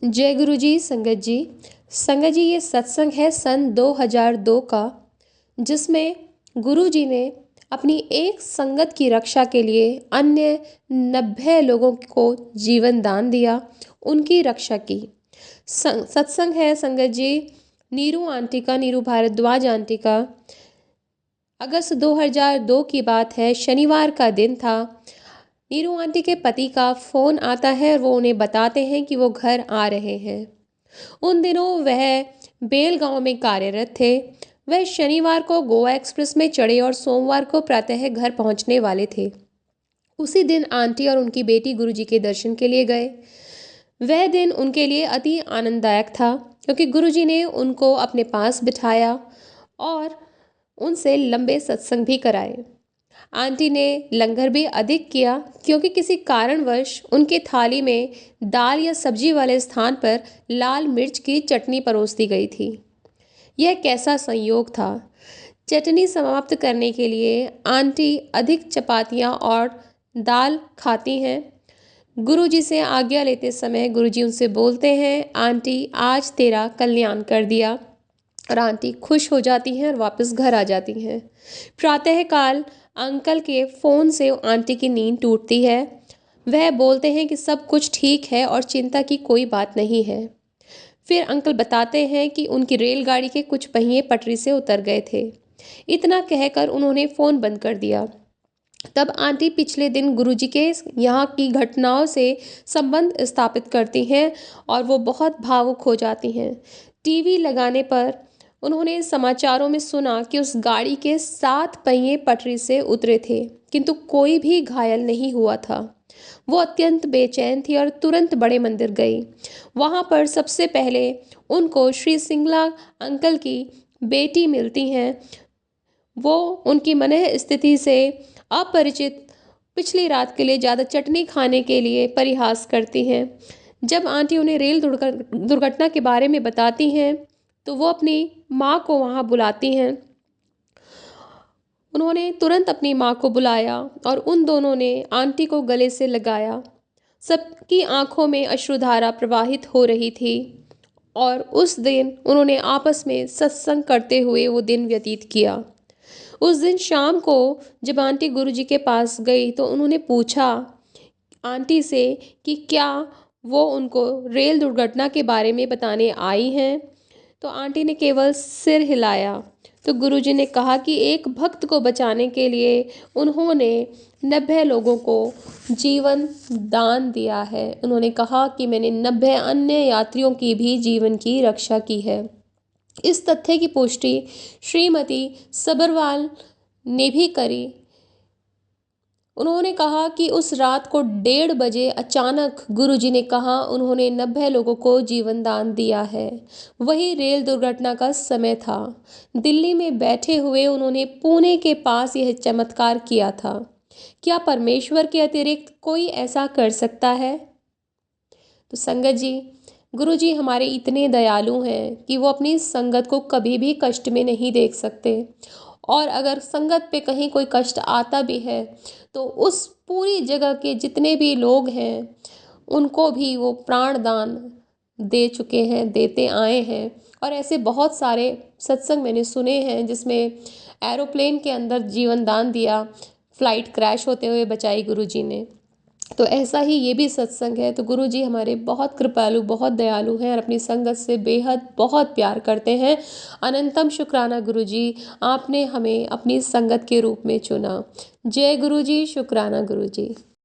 जय गुरु जी। संगत जी ये सत्संग है सन 2002 का, जिसमें गुरु जी ने अपनी एक संगत की रक्षा के लिए अन्य 90 लोगों को जीवन दान दिया, उनकी रक्षा की। सत्संग है संगत जी नीरू आंटी का, नीरू भारद्वाज आंटी का। अगस्त 2002 की बात है, शनिवार का दिन था। नीरू आंटी के पति का फ़ोन आता है और वो उन्हें बताते हैं कि वो घर आ रहे हैं। उन दिनों वह बेलगांव में कार्यरत थे। वह शनिवार को गोवा एक्सप्रेस में चढ़े और सोमवार को प्रातः घर पहुंचने वाले थे। उसी दिन आंटी और उनकी बेटी गुरुजी के दर्शन के लिए गए। वह दिन उनके लिए अति आनंददायक था, क्योंकि गुरुजी ने उनको अपने पास बिठाया और उनसे लंबे सत्संग भी कराए। आंटी ने लंगर भी अधिक किया, क्योंकि किसी कारणवश उनके थाली में दाल या सब्जी वाले स्थान पर लाल मिर्च की चटनी परोस दी गई थी। यह कैसा संयोग था। चटनी समाप्त करने के लिए आंटी अधिक चपातियाँ और दाल खाती हैं। गुरुजी से आज्ञा लेते समय गुरुजी उनसे बोलते हैं, आंटी आज तेरा कल्याण कर दिया। और आंटी खुश हो जाती हैं और वापस घर आ जाती हैं। प्रातःकाल अंकल के फ़ोन से आंटी की नींद टूटती है। वह बोलते हैं कि सब कुछ ठीक है और चिंता की कोई बात नहीं है। फिर अंकल बताते हैं कि उनकी रेलगाड़ी के कुछ पहिए पटरी से उतर गए थे। इतना कहकर उन्होंने फ़ोन बंद कर दिया। तब आंटी पिछले दिन गुरुजी के यहाँ की घटनाओं से संबंध स्थापित करती हैं और वो बहुत भावुक हो जाती हैं। टीवी लगाने पर उन्होंने समाचारों में सुना कि उस गाड़ी के 7 पहिए पटरी से उतरे थे, किंतु कोई भी घायल नहीं हुआ था। वो अत्यंत बेचैन थी और तुरंत बड़े मंदिर गई। वहाँ पर सबसे पहले उनको श्री सिंगला अंकल की बेटी मिलती हैं। वो उनकी मनः स्थिति से अपरिचित पिछली रात के लिए ज़्यादा चटनी खाने के लिए परिहास करती हैं। जब आंटी उन्हें रेल दुर्घटना के बारे में बताती हैं, तो वो अपनी माँ को वहाँ बुलाती हैं। उन्होंने तुरंत अपनी माँ को बुलाया और उन दोनों ने आंटी को गले से लगाया। सबकी आंखों में अश्रुधारा प्रवाहित हो रही थी और उस दिन उन्होंने आपस में सत्संग करते हुए वो दिन व्यतीत किया। उस दिन शाम को जब आंटी गुरुजी के पास गई तो उन्होंने पूछा आंटी से कि क्या वो उनको रेल दुर्घटना के बारे में बताने आई हैं। तो आंटी ने केवल सिर हिलाया। तो गुरुजी ने कहा कि एक भक्त को बचाने के लिए उन्होंने 90 लोगों को जीवन दान दिया है। उन्होंने कहा कि मैंने 90 अन्य यात्रियों की भी जीवन की रक्षा की है। इस तथ्य की पुष्टि श्रीमती सबरवाल ने भी करी। उन्होंने कहा कि उस रात को 1:30 बजे अचानक गुरुजी ने कहा उन्होंने 90 लोगों को जीवन दान दिया है। वही रेल दुर्घटना का समय था। दिल्ली में बैठे हुए उन्होंने पुणे के पास यह चमत्कार किया था। क्या परमेश्वर के अतिरिक्त कोई ऐसा कर सकता है? तो संगत जी, गुरुजी हमारे इतने दयालु हैं कि वो अपनी संगत को कभी भी कष्ट में नहीं देख सकते। और अगर संगत पे कहीं कोई कष्ट आता भी है तो उस पूरी जगह के जितने भी लोग हैं उनको भी वो प्राणदान दे चुके हैं, देते आए हैं। और ऐसे बहुत सारे सत्संग मैंने सुने हैं जिसमें एरोप्लेन के अंदर जीवन दान दिया, फ्लाइट क्रैश होते हुए बचाई गुरुजी ने। तो ऐसा ही ये भी सत्संग है। तो गुरुजी हमारे बहुत कृपालु, बहुत दयालु हैं और अपनी संगत से बेहद बहुत प्यार करते हैं। अनंतम शुक्राना गुरुजी, आपने हमें अपनी संगत के रूप में चुना। जय गुरुजी, शुक्राना गुरुजी।